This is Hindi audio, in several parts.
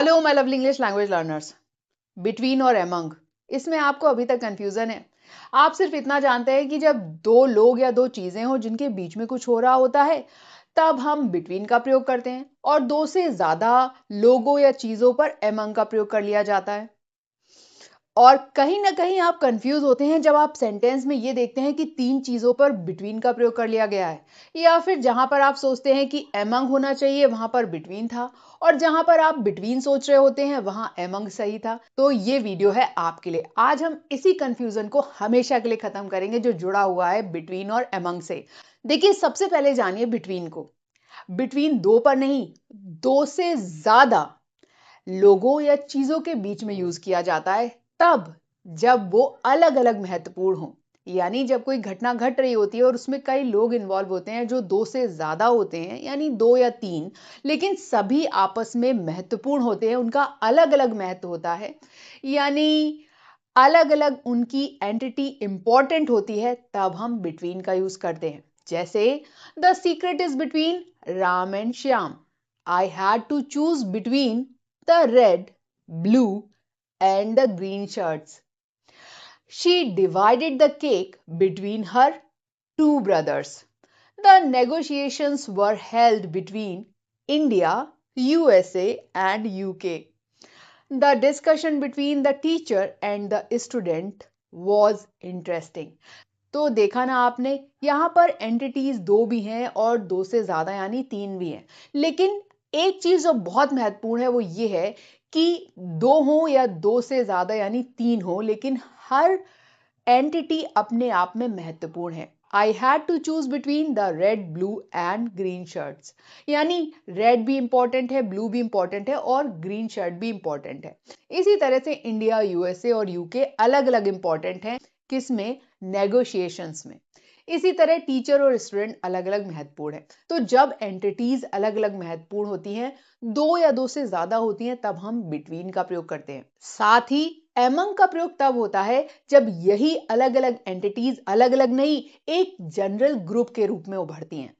Hello my lovely English language learners. Between और एमंग, इसमें आपको अभी तक कंफ्यूजन है। आप सिर्फ इतना जानते हैं कि जब दो लोग या दो चीजें हो जिनके बीच में कुछ हो रहा होता है तब हम बिटवीन का प्रयोग करते हैं और दो से ज्यादा लोगों या चीजों पर एमंग का प्रयोग कर लिया जाता है। और कहीं ना कहीं आप कंफ्यूज होते हैं जब आप सेंटेंस में ये देखते हैं कि तीन चीजों पर बिटवीन का प्रयोग कर लिया गया है, या फिर जहां पर आप सोचते हैं कि एमंग होना चाहिए वहां पर बिटवीन था, और जहां पर आप बिटवीन सोच रहे होते हैं वहां एमंग सही था। तो ये वीडियो है आपके लिए। आज हम इसी कंफ्यूजन को हमेशा के लिए खत्म करेंगे जो जुड़ा हुआ है बिटवीन और एमंग से। देखिए, सबसे पहले जानिए बिटवीन को। बिटवीन दो पर नहीं, दो से ज्यादा लोगों या चीजों के बीच में यूज किया जाता है तब जब वो अलग अलग महत्वपूर्ण हो। यानी जब कोई घटना घट रही होती है और उसमें कई लोग इन्वॉल्व होते हैं जो दो से ज्यादा होते हैं, यानी दो या तीन, लेकिन सभी आपस में महत्वपूर्ण होते हैं, उनका अलग अलग महत्व होता है, यानी अलग अलग उनकी एंटिटी इंपॉर्टेंट होती है, तब हम बिटवीन का यूज करते हैं। जैसे the secret is between Ram and Shyam. I had to choose between the red, blue, and the green shirts. She divided the cake between her two brothers. The negotiations were held between India, USA, and UK. The discussion between the teacher and the student was interesting. तो देखा ना आपने, यहाँ पर एंटिटीज दो भी हैं और दो से ज्यादा यानी तीन भी हैं। लेकिन एक चीज जो बहुत महत्वपूर्ण है वो ये है कि दो हो या दो से ज्यादा यानी तीन हो, लेकिन हर एंटिटी अपने आप में महत्वपूर्ण है। I had to choose between the red, blue and green shirts, यानी रेड भी इंपॉर्टेंट है, ब्लू भी इंपॉर्टेंट है और ग्रीन शर्ट भी इंपॉर्टेंट है। इसी तरह से इंडिया, यूएसए और यूके अलग अलग इंपॉर्टेंट हैं। किसमें? नेगोशिएशंस में। इसी तरह टीचर और स्टूडेंट अलग अलग महत्वपूर्ण है। तो जब एंटिटीज अलग अलग महत्वपूर्ण होती हैं, दो या दो से ज्यादा होती हैं, तब हम बिटवीन का प्रयोग करते हैं। साथ ही एमंग का प्रयोग तब होता है जब यही अलग अलग एंटिटीज अलग अलग नहीं, एक जनरल ग्रुप के रूप में उभरती हैं।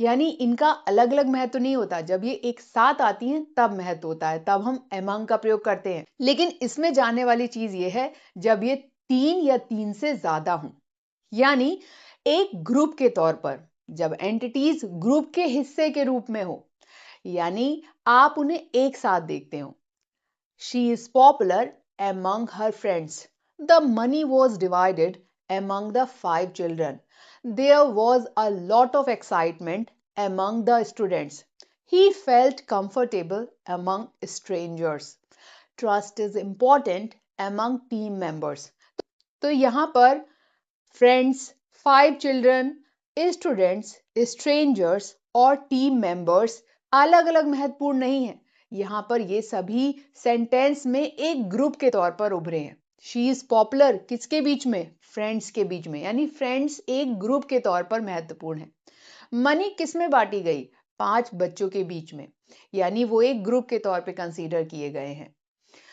यानी इनका अलग अलग महत्व नहीं होता, जब ये एक साथ आती हैं तब महत्व होता है, तब हम एमंग का प्रयोग करते हैं। लेकिन इसमें जानने वाली चीज ये है जब ये तीन या तीन से ज्यादा हों, यानी एक ग्रुप के तौर पर, जब एंटिटीज ग्रुप के हिस्से के रूप में हो, यानी आप उन्हें एक साथ देखते हो। She is popular among her friends. The money was divided among the 5 children. There was a lot of excitement among the students. He felt comfortable among strangers. Trust is important among team members. तो यहाँ पर फ्रेंड्स, 5 चिल्ड्रन, स्टूडेंट्स, स्ट्रेंजर्स और टीम मेंबर्स अलग अलग महत्वपूर्ण नहीं है। यहाँ पर ये सभी सेंटेंस में एक ग्रुप के तौर पर उभरे हैं। शी इज पॉपुलर किसके बीच में? फ्रेंड्स के बीच में, यानी फ्रेंड्स एक ग्रुप के तौर पर महत्वपूर्ण है। मनी किस में बांटी गई? 5 बच्चों के बीच में, यानी वो एक ग्रुप के तौर पे कंसीडर किए गए हैं।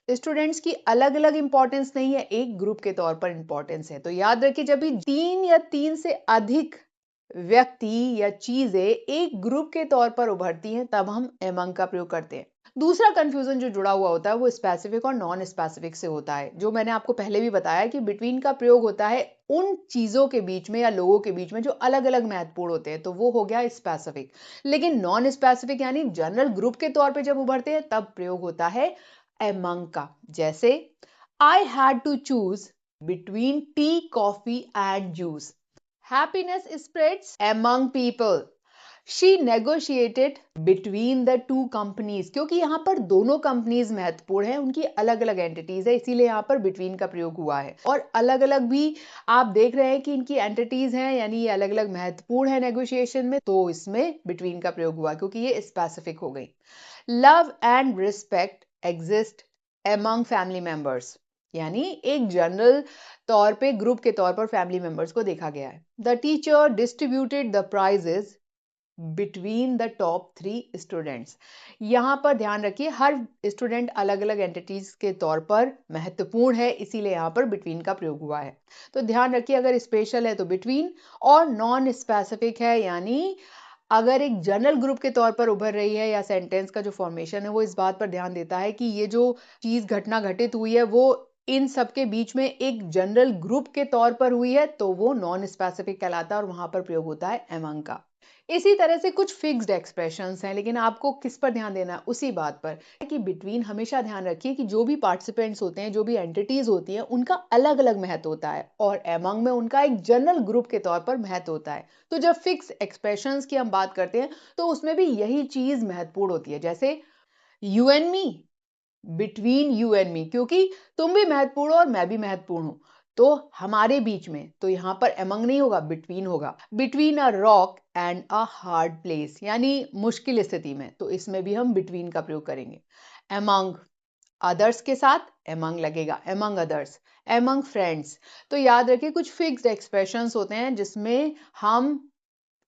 स्टूडेंट्स की अलग अलग इंपॉर्टेंस नहीं है, एक ग्रुप के तौर पर इंपॉर्टेंस है। तो याद रखिए, जब भी तीन या तीन से अधिक व्यक्ति या चीजें एक ग्रुप के तौर पर उभरती हैं तब हम एमंग का प्रयोग करते हैं। दूसरा कंफ्यूजन जो जुड़ा हुआ होता है वो स्पेसिफिक और नॉन स्पेसिफिक से होता है, जो मैंने आपको पहले भी बताया कि बिटवीन का प्रयोग होता है उन चीजों के बीच में या लोगों के बीच में जो अलग अलग महत्वपूर्ण होते हैं, तो वो हो गया स्पेसिफिक। लेकिन नॉन स्पेसिफिक यानी जनरल ग्रुप के तौर पर जब उभरते हैं तब प्रयोग होता है एमंग का। जैसे I had to choose between tea, coffee and juice. Happiness spreads among people. She negotiated between the two companies, क्योंकि यहाँ पर दोनों कंपनीज महत्वपूर्ण है, उनकी अलग अलग एंटिटीज है, इसीलिए यहाँ पर बिटवीन का प्रयोग हुआ है। और अलग अलग भी आप देख रहे हैं कि इनकी एंटिटीज हैं, यानी ये अलग अलग महत्वपूर्ण है नेगोशिएशन में, तो इसमें बिटवीन का प्रयोग हुआ क्योंकि ये स्पेसिफिक हो गई। Love and respect exist among family members, यानी एक जनरल तौर पे ग्रुप के तौर पर फैमिली मेंबर्स को देखा गया है। The teacher distributed the prizes between the top 3 students. यहाँ पर ध्यान रखिए, हर स्टूडेंट अलग अलग एंटिटीज के तौर पर महत्वपूर्ण है, इसीलिए यहाँ पर बिटवीन का प्रयोग हुआ है। तो ध्यान रखिए, अगर स्पेशल है तो बिटवीन, और नॉन स्पेसिफिक है यानी अगर एक जनरल ग्रुप के तौर पर उभर रही है या सेंटेंस का जो फॉर्मेशन है वो इस बात पर ध्यान देता है कि ये जो चीज घटना घटित हुई है वो इन सब के बीच में एक जनरल ग्रुप के तौर पर हुई है, तो वो नॉन स्पेसिफिक कहलाता है और वहां पर प्रयोग होता है एमंग का। इसी तरह से कुछ फिक्स्ड एक्सप्रेशंस हैं, लेकिन आपको किस पर ध्यान देना है? उसी बात पर कि बिटवीन हमेशा ध्यान रखिए कि जो भी पार्टिसिपेंट्स होते हैं, जो भी एंटिटीज होती हैं, उनका अलग अलग महत्व होता है और एमंग में उनका एक जनरल ग्रुप के तौर पर महत्व होता है। तो जब फिक्स एक्सप्रेशंस की हम बात करते हैं तो उसमें भी यही चीज महत्वपूर्ण होती है, जैसे you and me, between you and me, क्योंकि तुम भी महत्वपूर्ण हो और मैं भी महत्वपूर्ण हूं, तो हमारे बीच में, तो यहां पर एमंग नहीं होगा, बिटवीन होगा। Between a rock and a hard place, यानी मुश्किल स्थिति में, तो इसमें भी हम बिटवीन का प्रयोग करेंगे। एमंग अदर्स के साथ एमंग लगेगा, एमंग अदर्स। एमंग फ्रेंड्स, तो याद रखिए कुछ फिक्स्ड एक्सप्रेशंस होते हैं जिसमें हम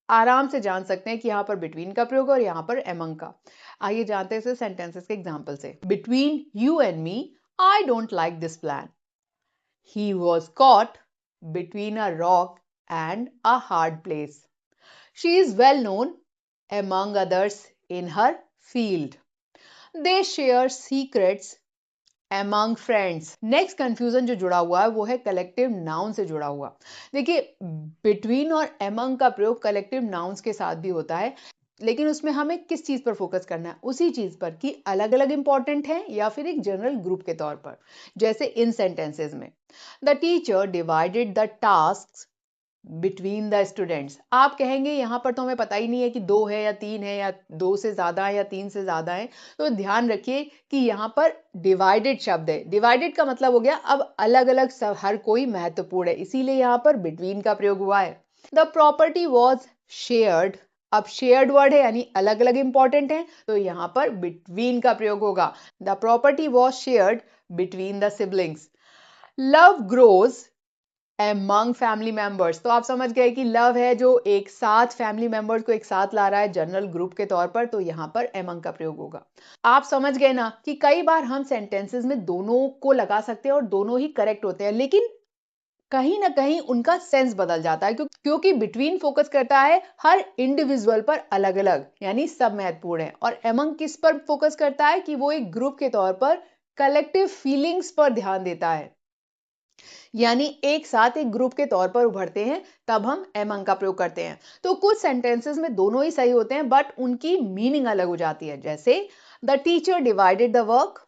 आराम से जान सकते हैं कि यहाँ पर बिटवीन का प्रयोग और यहाँ पर एमंग का। आइए जानते हैं इसे सेंटेंसेस के एग्जांपल से। Between you and me, I don't like this plan. He was caught between a rock and a hard place. She is well known among others in her field. They share secrets among friends. Next confusion जो जुड़ा हुआ है वो है कलेक्टिव नाउन से जुड़ा हुआ। देखिए, बिटवीन और among का प्रयोग कलेक्टिव नाउन्स के साथ भी होता है, लेकिन उसमें हमें किस चीज पर फोकस करना है? उसी चीज पर कि अलग अलग इंपॉर्टेंट है या फिर एक जनरल ग्रुप के तौर पर। जैसे इन सेंटेंसेस में, the teacher divided the task between the students. आप कहेंगे यहाँ पर तो हमें पता ही नहीं है कि दो है या तीन है या दो से ज्यादा है या तीन से ज्यादा है, तो ध्यान रखिए कि यहाँ पर डिवाइडेड शब्द है। डिवाइडेड का मतलब हो गया अब अलग अलग सब, हर कोई महत्वपूर्ण है, इसीलिए यहाँ पर बिटवीन का प्रयोग हुआ है। द प्रॉपर्टी वॉज शेयर्ड, अब शेयर्ड वर्ड है यानी अलग अलग इंपॉर्टेंट है, तो यहाँ पर बिटवीन का प्रयोग होगा। The property was shared between the siblings. Love grows among family members, तो आप समझ गए कि लव है जो एक साथ फैमिली मेंबर्स को एक साथ ला रहा है जनरल ग्रुप के तौर पर, तो यहां पर among का प्रयोग होगा। आप समझ गए ना कि कई बार हम सेंटेंसेस में दोनों को लगा सकते हैं और दोनों ही करेक्ट होते हैं, लेकिन कहीं ना कहीं उनका सेंस बदल जाता है, क्योंकि बिटवीन फोकस करता है हर इंडिविजुअल पर अलग अलग, यानी सब महत्वपूर्ण है, और among किस पर फोकस करता है कि वो एक ग्रुप के तौर पर कलेक्टिव फीलिंग्स पर ध्यान देता है, यानी एक साथ एक ग्रुप के तौर पर उभरते हैं, तब हम among का प्रयोग करते हैं। तो कुछ सेंटेंसेस में दोनों ही सही होते हैं बट उनकी मीनिंग अलग हो जाती है, जैसे the teacher divided the work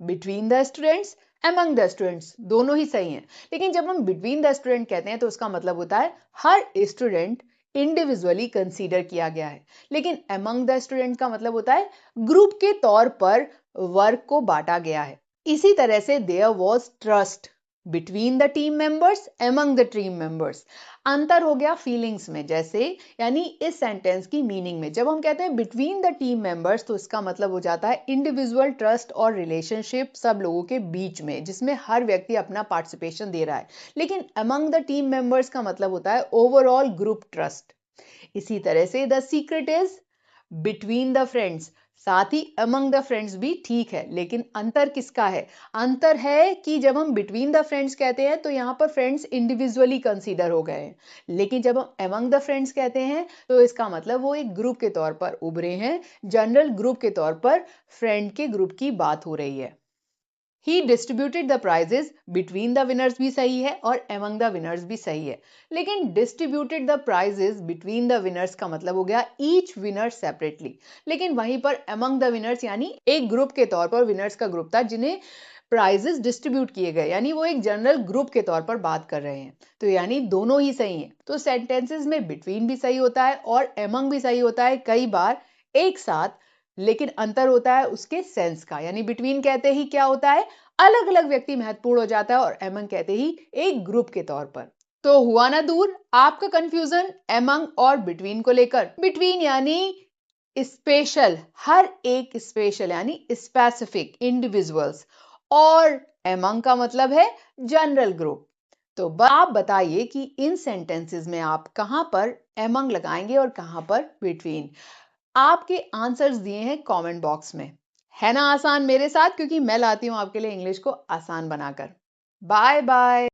between the students, among the students, दोनों ही सही हैं। लेकिन जब हम बिटवीन द स्टूडेंट कहते हैं तो उसका मतलब होता है हर स्टूडेंट इंडिविजुअली कंसीडर किया गया है, लेकिन among द स्टूडेंट का मतलब होता है ग्रुप के तौर पर वर्क को बांटा गया है। इसी तरह से there was trust between the team members, among the team members. अंतर हो गया फीलिंग्स में, जैसे यानी इस सेंटेंस की मीनिंग में जब हम कहते हैं बिटवीन द टीम मेंबर्स, तो इसका मतलब हो जाता है इंडिविजुअल ट्रस्ट और रिलेशनशिप सब लोगों के बीच में, जिसमें हर व्यक्ति अपना पार्टिसिपेशन दे रहा है। लेकिन among द टीम मेंबर्स का मतलब होता है ओवरऑल ग्रुप ट्रस्ट। इसी तरह से the secret is between the friends, साथ ही among द फ्रेंड्स भी ठीक है, लेकिन अंतर किसका है? अंतर है कि जब हम बिटवीन द फ्रेंड्स कहते हैं तो यहां पर फ्रेंड्स इंडिविजुअली कंसीडर हो गए हैं, लेकिन जब हम among द फ्रेंड्स कहते हैं तो इसका मतलब वो एक ग्रुप के तौर पर उभरे हैं, जनरल ग्रुप के तौर पर फ्रेंड के ग्रुप की बात हो रही है। He distributed the prizes between the winners भी सही है और among द विनर्स भी सही है, लेकिन distributed the prizes between the winners का मतलब हो गया ईच विनर सेपरेटली, लेकिन वहीं पर among द विनर्स यानी एक ग्रुप के तौर पर विनर्स का ग्रुप था जिन्हें प्राइजेस डिस्ट्रीब्यूट किए गए, यानी वो एक जनरल ग्रुप के तौर पर बात कर रहे हैं, तो यानी दोनों ही सही हैं। तो सेंटेंसेस में बिटवीन भी सही होता है और among भी सही होता है कई बार एक साथ, लेकिन अंतर होता है उसके सेंस का, यानी बिटवीन कहते ही क्या होता है अलग अलग व्यक्ति महत्वपूर्ण हो जाता है और among कहते ही एक ग्रुप के तौर पर। तो हुआ ना दूर आपका कंफ्यूजन among और बिटवीन को लेकर। बिटवीन यानी स्पेशल, हर एक स्पेशल यानी स्पेसिफिक इंडिविजुअल्स, और among का मतलब है जनरल ग्रुप। तो आप बताइए कि इन सेंटेंसेस में आप कहां पर among लगाएंगे और कहां पर बिटवीन। आपके आंसर्स दिए हैं कमेंट बॉक्स में। है ना आसान मेरे साथ, क्योंकि मैं लाती हूं आपके लिए इंग्लिश को आसान बनाकर। Bye bye.